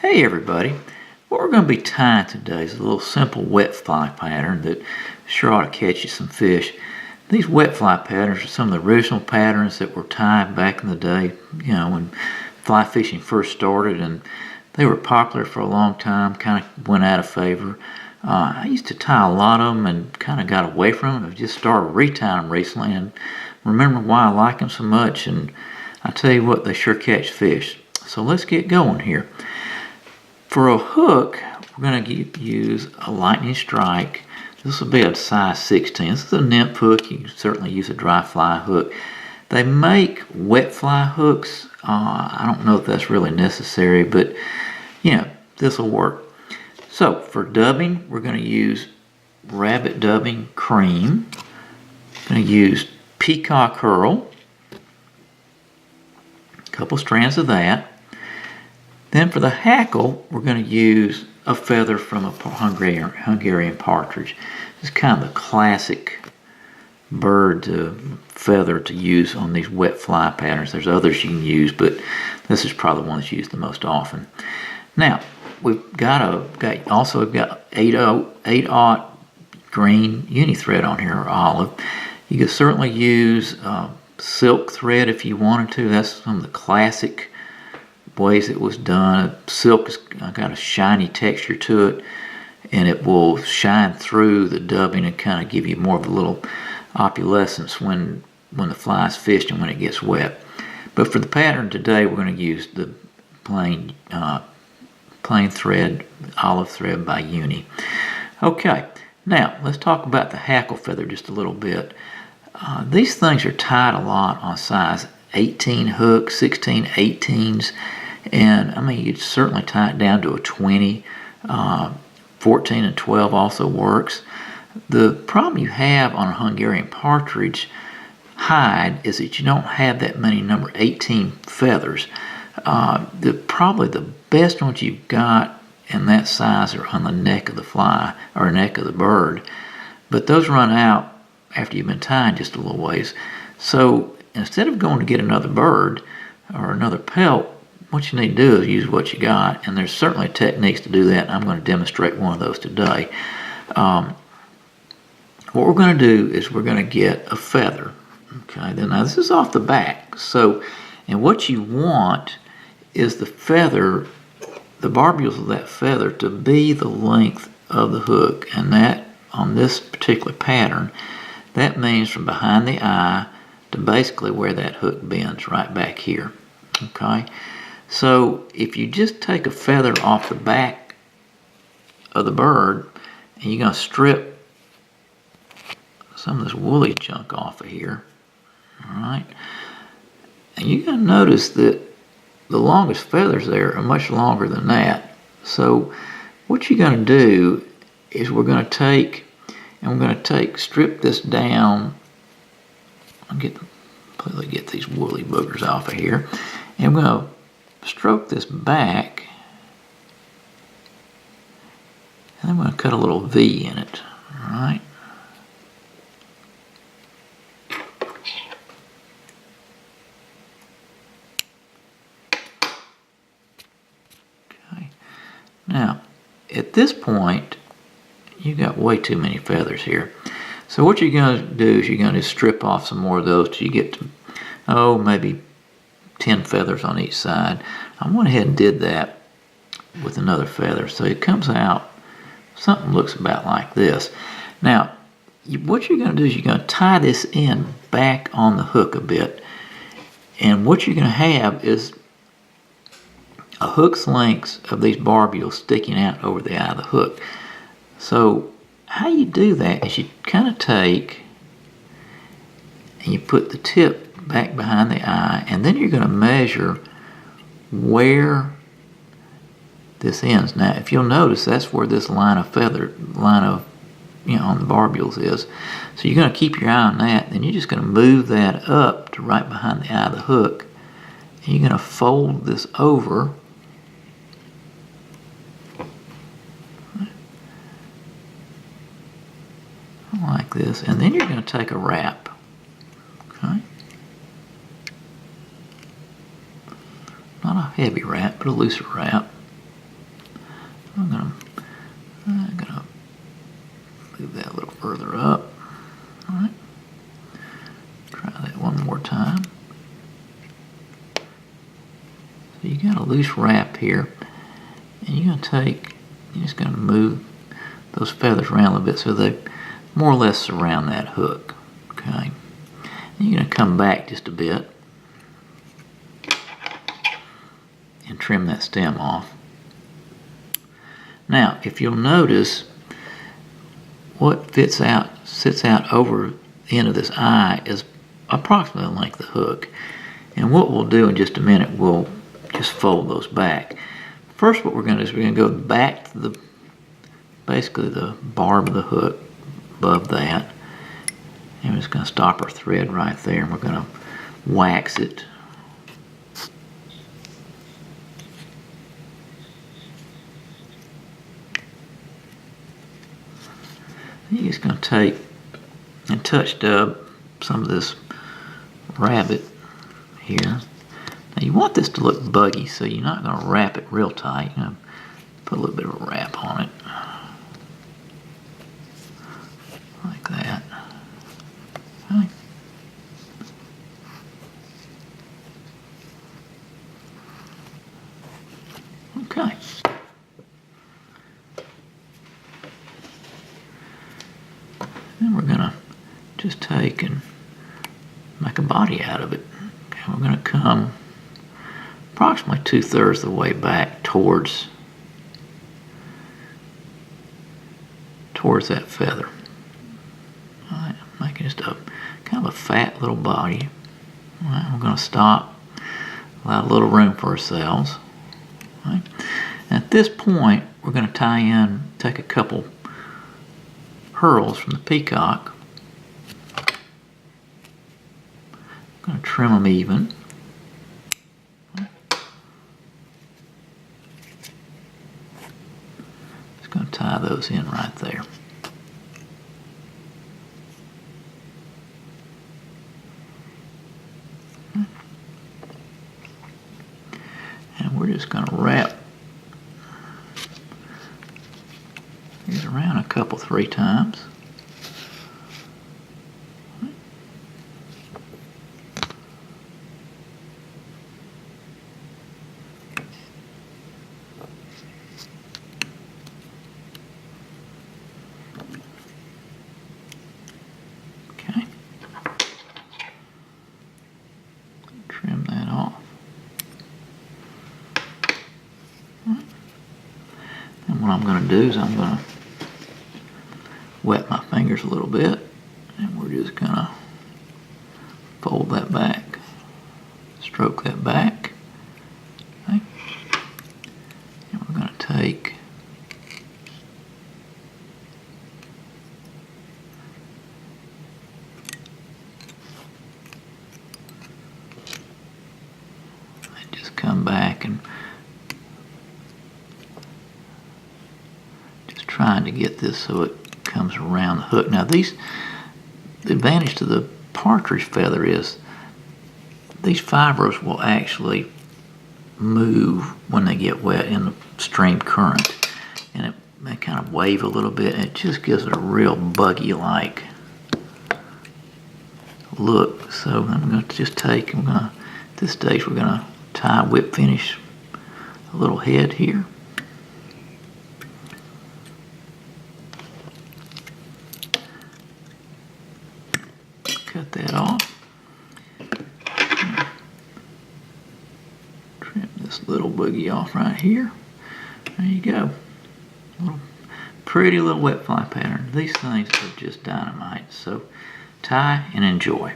Hey everybody, what we're going to be tying today is a little simple wet fly pattern that sure ought to catch you some fish. These wet fly patterns are some of the original patterns that were tied back in the day, when fly fishing first started, and they were popular for a long time, kind of went out of favor. I used to tie a lot of them and kind of got away from them. I've just started retying them recently and remember why I like them so much, and I tell you what, they sure catch fish. So let's get going here. For a hook, we're going to use a lightning strike. This will be a size 16. This is a nymph hook. You can certainly use a dry fly hook. They make wet fly hooks. I don't know if that's really necessary, but this will work. So for dubbing, we're going to use rabbit dubbing cream. I'm going to use Peacock herl. A couple strands of that. Then for the hackle, we're going to use a feather from a Hungarian partridge. It's kind of the classic bird feather to use on these wet fly patterns. There's others you can use, but this is probably the one that's used the most often. Now, we've got 8/0 green uni thread on here, or olive. You could certainly use silk thread if you wanted to. That's some of the classic ways it was done. Silk has got a shiny texture to it, and it will shine through the dubbing and kind of give you more of a little opalescence when the fly is fished and when it gets wet. But for the pattern today, we're going to use the plain thread, olive thread by Uni. Okay, now let's talk about the hackle feather just a little bit. These things are tied a lot on size 18 hooks, 16, 18s, and I mean you'd certainly tie it down to a 20. 14 and 12 also works. The problem you have on a Hungarian partridge hide is that you don't have that many number 18 feathers. Probably the best ones you've got in that size are on the neck of the fly or neck of the bird, but those run out after you've been tying just a little ways. So instead of going to get another bird or another pelt, what you need to do is use what you got, and there's certainly techniques to do that, and I'm going to demonstrate one of those today. What we're going to do is we're going to get a feather. Okay, now this is off the back. And what you want is the feather, the barbules of that feather, to be the length of the hook, and that on this particular pattern, that means from behind the eye to basically where that hook bends, right back here. Okay, so if you just take a feather off the back of the bird and you're going to strip some of this woolly junk off of here, all right, and you're going to notice that the longest feathers there are much longer than that. So what you're going to do is we're going to strip this down. I'll completely get these woolly boogers off of here, and we're going to stroke this back, and then we're going to cut a little V in it. All right. Okay. Now, at this point, you've got way too many feathers here. So what you're going to do is you're going to strip off some more of those till you get to, maybe 10 feathers on each side. I went ahead and did that with another feather. So it comes out, something looks about like this. Now, what you're going to do is you're going to tie this in back on the hook a bit. And what you're going to have is a hook's length of these barbules sticking out over the eye of the hook. So how you do that is you kind of take and you put the tip back behind the eye, and then you're going to measure where this ends. Now, if you'll notice, that's where this line of on the barbules is. So you're going to keep your eye on that, then you're just going to move that up to right behind the eye of the hook, and you're going to fold this over like this, and then you're going to take a wrap. Okay. Not a heavy wrap, but a looser wrap. I'm gonna move that a little further up. All right. Try that one more time. So you got a loose wrap here, and you're just gonna move those feathers around a little bit so they more or less surround that hook. Okay. And you're gonna come back just a bit and trim that stem off. Now, if you'll notice, what sits out over the end of this eye is approximately the length of the hook. And what we'll do in just a minute, we'll just fold those back. First, what we're going to do is we're going to go back to basically the barb of the hook above that. And we're just going to stop our thread right there, and we're going to wax it. You're just going to take and touch up some of this rabbit here. Now you want this to look buggy, so you're not going to wrap it real tight. You're going to put a little bit of a wrap on it. Like that. Okay. Okay. Then we're going to just take and make a body out of it. Okay, we're going to come approximately 2/3 of the way back towards that feather. All right, making just a kind of a fat little body. All right, we're going to stop, allow a little room for ourselves. All right. And at this point, we're going to take a couple pearls from the Peacock. I'm going to trim them even. Just going to tie those in right there. And we're just going to wrap these around a couple, 3 times. Okay. Trim that off. And what I'm going to do is I'm going to wet my fingers a little bit, and we're just going to fold that back, stroke that back. Okay. And we're going to take and just come back and just trying to get this so it comes around the hook. Now the advantage to the partridge feather is these fibers will actually move when they get wet in the stream current, and it may kind of wave a little bit, and it just gives it a real buggy-like look. So I'm going to just take, at this stage we're going to tie whip finish a little head here. Cut that off. Trim this little boogie off right here. There you go. Pretty little wet fly pattern. These things are just dynamite. So tie and enjoy.